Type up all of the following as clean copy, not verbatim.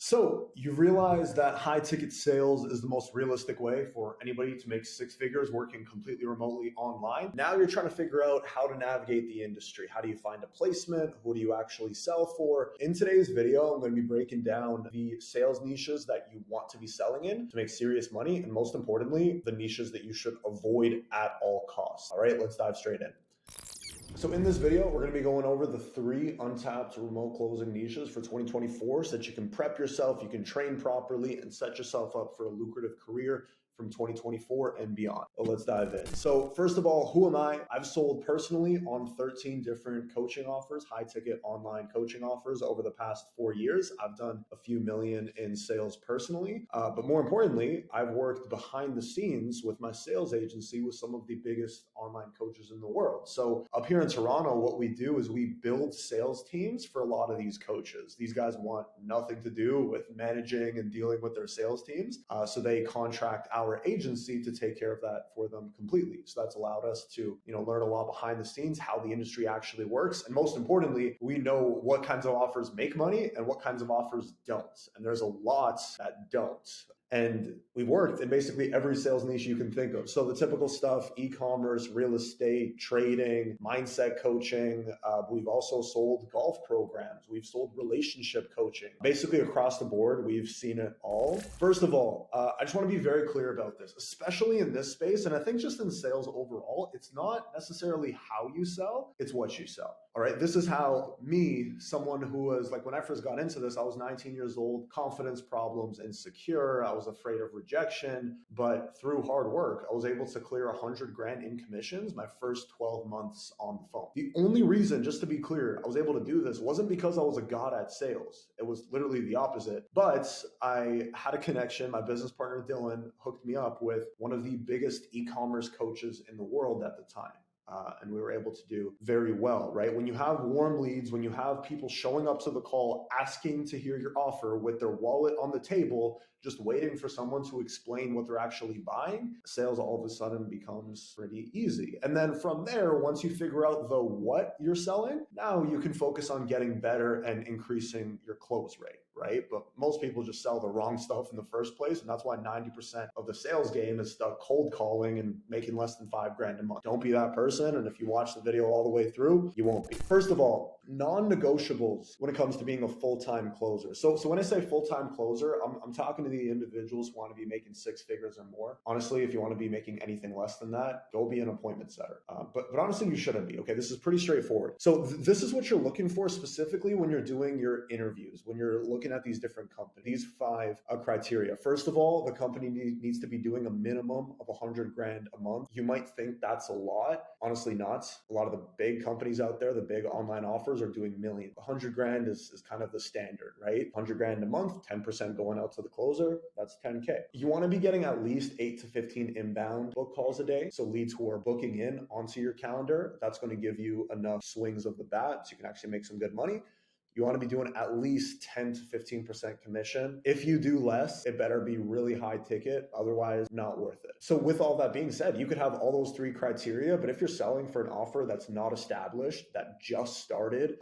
So you realize that high ticket sales is the most realistic way for anybody to make six figures working completely remotely online. Now you're trying to figure out how to navigate the industry. How do you find a placement? Who do you actually sell for? In today's video, I'm going to be breaking down the sales niches that you want to be selling in to make serious money. And most importantly, the niches that you should avoid at all costs. All right, let's dive straight in. So in this video, we're going to be going over the 3 untapped remote closing niches for 2024 so that you can prep yourself, you can train properly, and set yourself up for a lucrative career from 2024 and beyond. Well, let's dive in. So first of all, who am I? I've sold personally on 13 different coaching offers, high ticket online coaching offers over the past 4 years. I've done a few million in sales personally, but more importantly, I've worked behind the scenes with my sales agency with some of the biggest online coaches in the world. So up here in Toronto, what we do is we build sales teams for a lot of these coaches. These guys want nothing to do with managing and dealing with their sales teams. So they contract our agency to take care of that for them completely. So that's allowed us to, learn a lot behind the scenes, how the industry actually works. And most importantly, we know what kinds of offers make money and what kinds of offers don't. And there's a lot that don't. And we've worked in basically every sales niche you can think of. So the typical stuff, e-commerce, real estate, trading, mindset coaching. We've also sold golf programs. We've sold relationship coaching. Basically across the board, we've seen it all. First of all, I just want to be very clear about this, especially in this space. And I think just in sales overall, it's not necessarily how you sell, it's what you sell. All right, this is how me, someone who was like, when I first got into this, I was 19 years old, confidence problems, insecure. I was afraid of rejection, but through hard work, I was able to clear 100 grand in commissions my first 12 months on the phone. The only reason, just to be clear, I was able to do this wasn't because I was a god at sales. It was literally the opposite. But I had a connection. My business partner, Dylan, hooked me up with one of the biggest e-commerce coaches in the world at the time. And we were able to do very well, right? When you have warm leads, when you have people showing up to the call, asking to hear your offer with their wallet on the table, just waiting for someone to explain what they're actually buying, sales all of a sudden becomes pretty easy. And then from there, once you figure out the what you're selling, now you can focus on getting better and increasing your close rate, right? But most people just sell the wrong stuff in the first place. And that's why 90% of the sales game is stuck cold calling and making less than $5 grand a month. Don't be that person. And if you watch the video all the way through, you won't be. First of all, non-negotiables when it comes to being a full-time closer. So when I say full-time closer, I'm talking to the individuals who want to be making 6 figures or more. Honestly, if you want to be making anything less than that, go be an appointment setter. But honestly, you shouldn't be. Okay, this is pretty straightforward. So this is what you're looking for specifically when you're doing your interviews, when you're looking at these different companies. These 5 criteria. First of all, the company needs to be doing a minimum of 100 grand a month. You might think that's a lot. Honestly, not. A lot of the big companies out there, the big online offers, are doing millions. 100 grand is kind of the standard, right? 100 grand a month, 10% going out to the closer, that's 10K. You want to be getting at least 8 to 15 inbound book calls a day. So leads who are booking in onto your calendar, that's going to give you enough swings of the bat so you can actually make some good money. You want to be doing at least 10 to 15% commission. If you do less, it better be really high ticket. Otherwise, not worth it. So with all that being said, you could have all those 3 criteria, but if you're selling for an offer that's not established, that just started,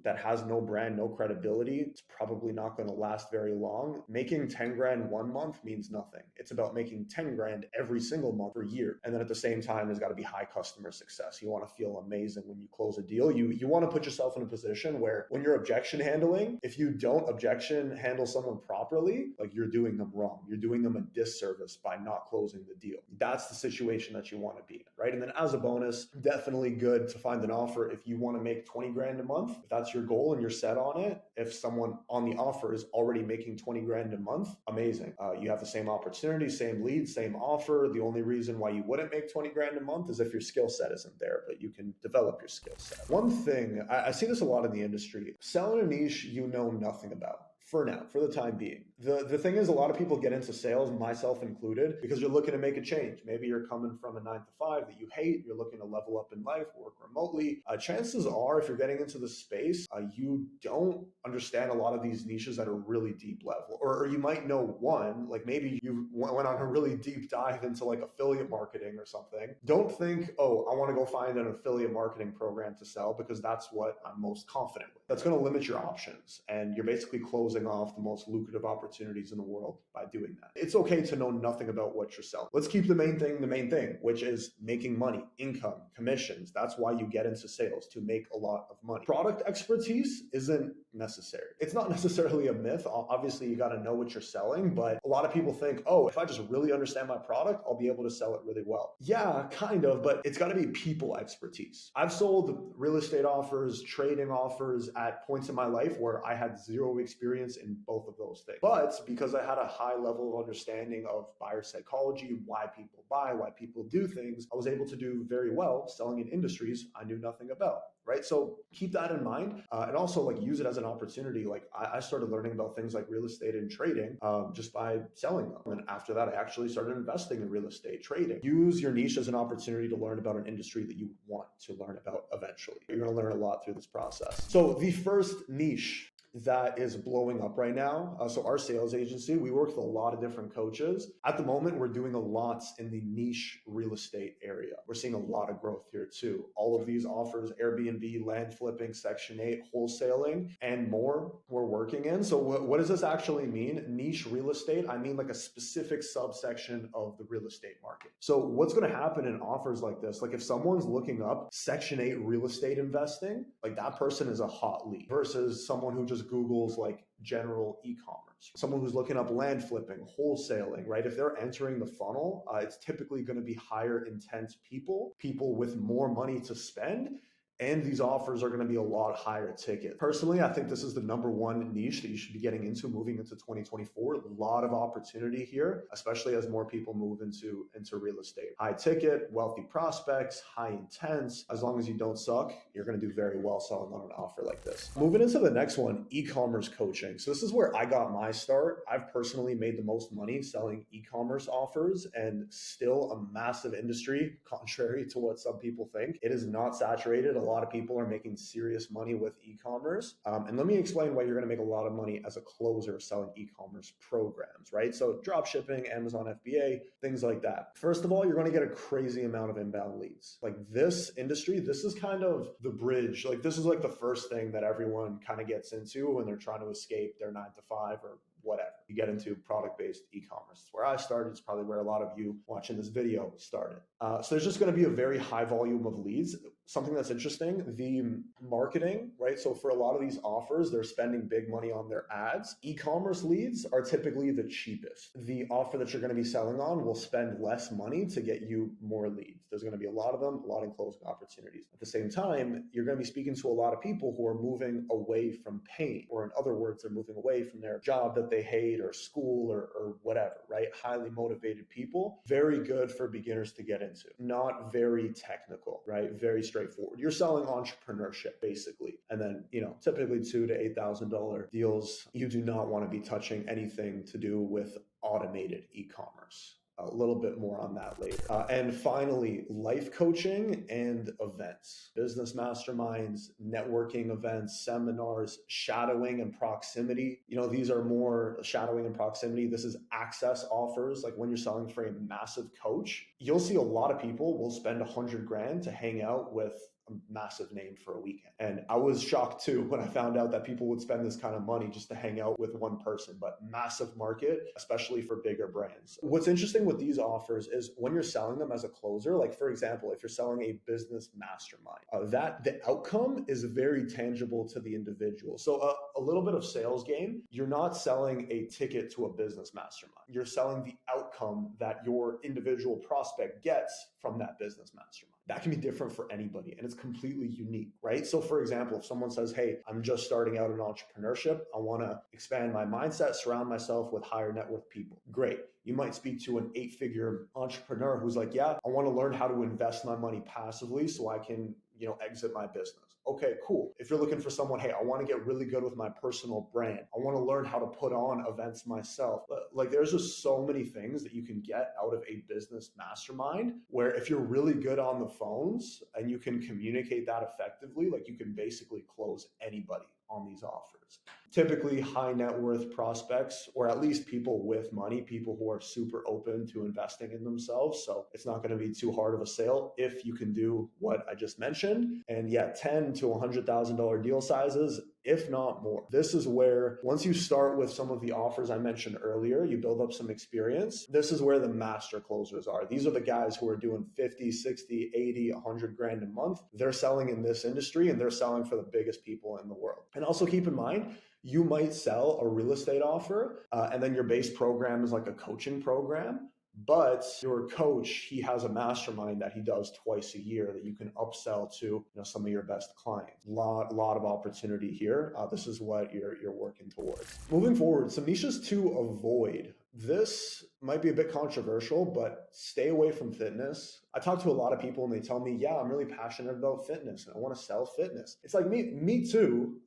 that has no brand, no credibility, it's probably not going to last very long. Making 10 grand 1 month means nothing. It's about making 10 grand every single month for a year. And then at the same time, there's got to be high customer success. You want to feel amazing when you close a deal. You want to put yourself in a position where when you're objection handling, if you don't objection handle someone properly, like you're doing them wrong. You're doing them a disservice by not closing the deal. That's the situation that you want to be in, right? And then as a bonus, definitely good to find an offer if you want to make 20 grand a month. If that's your goal and you're set on it, if someone on the offer is already making 20 grand a month, amazing. You have the same opportunity, same lead, same offer. The only reason why you wouldn't make 20 grand a month is if your skill set isn't there, but you can develop your skill set. One thing, I see this a lot in the industry, selling a niche you know nothing about. For now, for the time being. The thing is, a lot of people get into sales, myself included, because you're looking to make a change. Maybe you're coming from a 9 to 5 that you hate. You're looking to level up in life, work remotely. Chances are, if you're getting into the space, you don't understand a lot of these niches at a really deep level. Or you might know one, like maybe you went on a really deep dive into like affiliate marketing or something. Don't think, oh, I want to go find an affiliate marketing program to sell because that's what I'm most confident with. That's going to limit your options. And you're basically closing closing off the most lucrative opportunities in the world by doing that. It's okay to know nothing about what you're selling. Let's keep the main thing, which is making money, income, commissions. That's why you get into sales, to make a lot of money. Product expertise isn't necessary. It's not necessarily a myth. Obviously, you got to know what you're selling, but a lot of people think, oh, if I just really understand my product, I'll be able to sell it really well. Yeah, kind of, but it's got to be people expertise. I've sold real estate offers, trading offers at points in my life where I had zero experience in both of those things. But because I had a high level of understanding of buyer psychology, why people buy, why people do things, I was able to do very well selling in industries I knew nothing about. Right. So keep that in mind, and also like use it as an opportunity. Like I started learning about things like real estate and trading just by selling them. And after that, I actually started investing in real estate trading. Use your niche as an opportunity to learn about an industry that you want to learn about eventually. You're going to learn a lot through this process. So the first niche that is blowing up right now. So our sales agency, we work with a lot of different coaches. At the moment, we're doing a lot in the niche real estate area. We're seeing a lot of growth here too. All of these offers, Airbnb, land flipping, Section 8, wholesaling, and more we're working in. So what does this actually mean? Niche real estate, I mean like a specific subsection of the real estate market. So what's going to happen in offers like this? Like if someone's looking up Section 8 real estate investing, like that person is a hot lead versus someone who just Google's like general e-commerce. Someone who's looking up land flipping, wholesaling, right? If they're entering the funnel, it's typically going to be higher intent people with more money to spend. And these offers are going to be a lot higher ticket. Personally, I think this is the number one niche that you should be getting into moving into 2024. A lot of opportunity here, especially as more people move into real estate. High ticket, wealthy prospects, high intense. As long as you don't suck, you're going to do very well selling on an offer like this. Moving into the next one, e-commerce coaching. So this is where I got my start. I've personally made the most money selling e-commerce offers, and still a massive industry, contrary to what some people think. It is not saturated. A lot of people are making serious money with e-commerce. And let me explain why you're going to make a lot of money as a closer selling e-commerce programs, right? So drop shipping, Amazon FBA, things like that. First of all, you're going to get a crazy amount of inbound leads. Like this industry, this is kind of the bridge. Like this is like the first thing that everyone kind of gets into when they're trying to escape their 9 to 5 or whatever. You get into product-based e-commerce. It's where I started. It's probably where a lot of you watching this video started. So there's just going to be a very high volume of leads. Something that's interesting, the marketing, right? So for a lot of these offers, they're spending big money on their ads. E-commerce leads are typically the cheapest. The offer that you're going to be selling on will spend less money to get you more leads. There's going to be a lot of them, a lot in closing opportunities. At the same time, you're going to be speaking to a lot of people who are moving away from pain, or in other words, they're moving away from their job that they hate or school or whatever, right? Highly motivated people, very good for beginners to get into. Not very technical, right? Very straightforward. You're selling entrepreneurship basically. And then, typically $2,000 to $8,000 deals. You do not want to be touching anything to do with automated e-commerce. A little bit more on that later. And finally, life coaching and events, business masterminds, networking events, seminars, shadowing and proximity. These are more shadowing and proximity. This is access offers. Like when you're selling for a massive coach, you'll see a lot of people will spend $100,000 to hang out with a massive name for a weekend. And I was shocked too when I found out that people would spend this kind of money just to hang out with one person, but massive market, especially for bigger brands. What's interesting with these offers is when you're selling them as a closer, like for example, if you're selling a business mastermind, that the outcome is very tangible to the individual. So a little bit of sales game, you're not selling a ticket to a business mastermind. You're selling the outcome that your individual prospect gets from that business mastermind. That can be different for anybody and it's completely unique, right? So for example, if someone says, hey, I'm just starting out in entrepreneurship, I want to expand my mindset, surround myself with higher net worth people. Great. You might speak to an 8-figure entrepreneur who's like, yeah, I want to learn how to invest my money passively so I can, exit my business. Okay, cool. If you're looking for someone, hey, I want to get really good with my personal brand. I want to learn how to put on events myself. Like there's just so many things that you can get out of a business mastermind where if you're really good on the phones and you can communicate that effectively, like you can basically close anybody on these offers. typically high net worth prospects, or at least people with money, people who are super open to investing in themselves. So it's not going to be too hard of a sale if you can do what I just mentioned. And yeah, $10 to $100,000 deal sizes, if not more. This is where, once you start with some of the offers I mentioned earlier, you build up some experience. This is where the master closers are. These are the guys who are doing 50, 60, 80, 100 grand a month. They're selling in this industry, and they're selling for the biggest people in the world. And also keep in mind, you might sell a real estate offer, and then your base program is like a coaching program. But your coach, he has a mastermind that he does twice a year that you can upsell to, some of your best clients. Lot of opportunity here. This is what you're working towards. Moving forward, some niches to avoid. This might be a bit controversial, but stay away from fitness. I talk to a lot of people and they tell me, yeah, I'm really passionate about fitness and I want to sell fitness. It's like me too,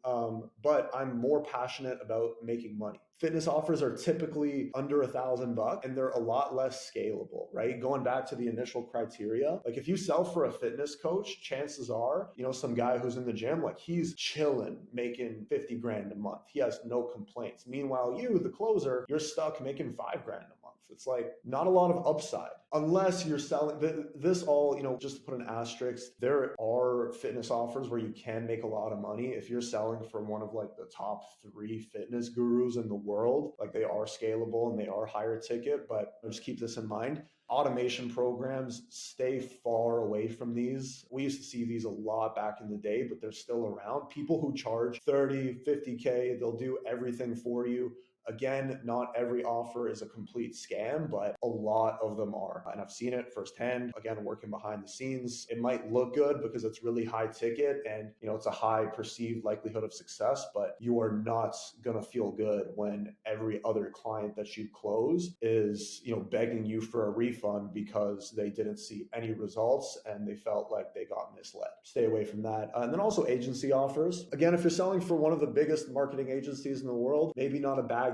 but I'm more passionate about making money. Fitness offers are typically under $1,000 and they're a lot less scalable, right? Going back to the initial criteria, like if you sell for a fitness coach, chances are, some guy who's in the gym, like he's chilling, making 50 grand a month. He has no complaints. Meanwhile, you, the closer, you're stuck making 5 grand a month. It's like not a lot of upside unless you're selling this all, just to put an asterisk, there are fitness offers where you can make a lot of money. If you're selling from one of like the top 3 fitness gurus in the world, like they are scalable and they are higher ticket, but just keep this in mind. Automation programs, stay far away from these. We used to see these a lot back in the day, but they're still around. People who charge 30, 50K, they'll do everything for you. Again, not every offer is a complete scam, but a lot of them are. And I've seen it firsthand, again, working behind the scenes. It might look good because it's really high ticket and, it's a high perceived likelihood of success, but you are not going to feel good when every other client that you close is, begging you for a refund because they didn't see any results and they felt like they got misled. Stay away from that. And then also agency offers. Again, if you're selling for one of the biggest marketing agencies in the world, maybe not a bad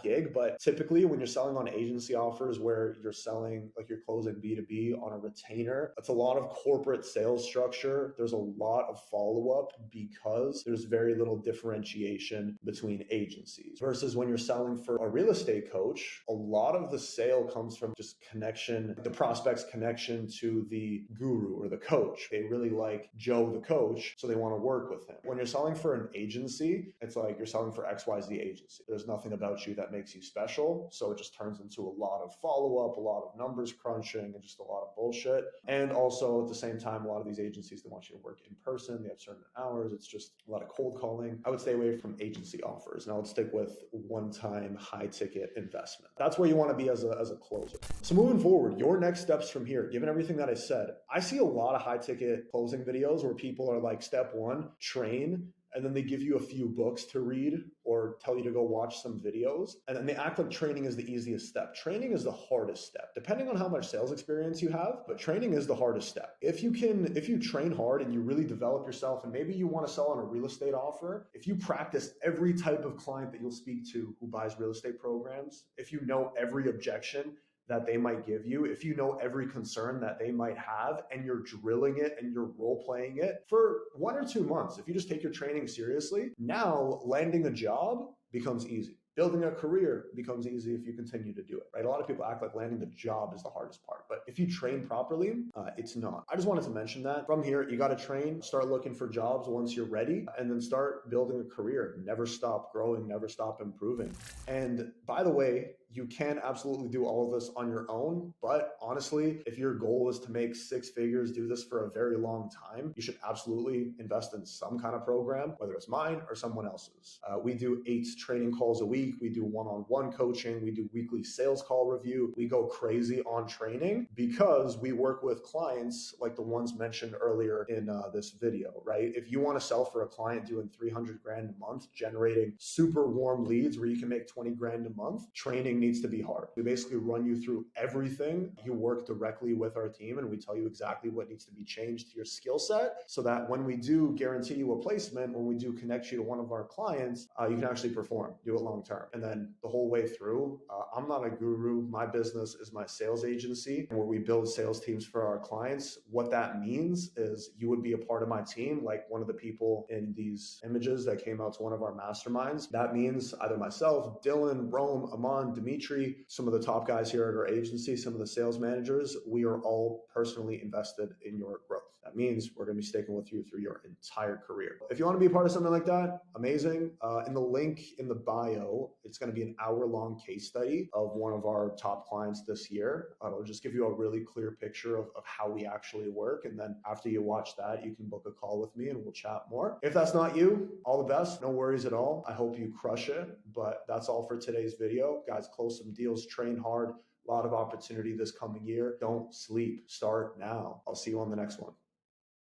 gig, but typically when you're selling on agency offers where you're selling, like you're closing B2B on a retainer, it's a lot of corporate sales structure. There's a lot of follow-up because there's very little differentiation between agencies versus when you're selling for a real estate coach, a lot of the sale comes from just connection, the prospect's connection to the guru or the coach. They really like Joe, the coach, so they want to work with him. When you're selling for an agency, it's like you're selling for XYZ agency. There's nothing about you that makes you special. So it just turns into a lot of follow-up, a lot of numbers crunching, and just a lot of bullshit. And also at the same time, a lot of these agencies, they want you to work in person. They have certain hours. It's just a lot of cold calling. I would stay away from agency offers. And I would stick with one-time high-ticket investment. That's where you want to be as a closer. So moving forward, your next steps from here, given everything that I said, I see a lot of high-ticket closing videos where people are like, step 1, train, and then they give you a few books to read or tell you to go watch some videos. And then they act like training is the easiest step. Training is the hardest step, depending on how much sales experience you have, but training is the hardest step. If you train hard and you really develop yourself, and maybe you want to sell on a real estate offer, if you practice every type of client that you'll speak to who buys real estate programs, if you know every objection that they might give you, if you know every concern that they might have and you're drilling it and you're role playing it for 1 or 2 months, if you just take your training seriously, now landing a job becomes easy. Building a career becomes easy if you continue to do it, right? A lot of people act like landing the job is the hardest part, but if you train properly, it's not. I just wanted to mention that. From here, you got to train, start looking for jobs once you're ready, and then start building a career. Never stop growing, never stop improving. And by the way, you can absolutely do all of this on your own, but honestly, if your goal is to make 6 figures, do this for a very long time, you should absolutely invest in some kind of program, whether it's mine or someone else's. We do 8 training calls a week. We do one-on-one coaching. We do weekly sales call review. We go crazy on training because we work with clients like the ones mentioned earlier in this video, right? If you want to sell for a client doing 300 grand a month, generating super warm leads where you can make 20 grand a month, training needs to be hard. We basically run you through everything. You work directly with our team and we tell you exactly what needs to be changed to your skill set so that when we do guarantee you a placement, when we do connect you to one of our clients, you can actually perform, do it long term. And then the whole way through, I'm not a guru. My business is my sales agency where we build sales teams for our clients. What that means is you would be a part of my team, like one of the people in these images that came out to one of our masterminds. That means either myself, Dylan, Rome, Aman, Dimitri, some of the top guys here at our agency, some of the sales managers, we are all personally invested in your growth. That means we're going to be sticking with you through your entire career. If you want to be a part of something like that, amazing. In the link in the bio, it's going to be an hour-long case study of one of our top clients this year. It'll just give you a really clear picture of how we actually work. And then after you watch that, you can book a call with me and we'll chat more. If that's not you, all the best. No worries at all. I hope you crush it. But that's all for today's video. Guys, close some deals, train hard. A lot of opportunity this coming year. Don't sleep. Start now. I'll see you on the next one.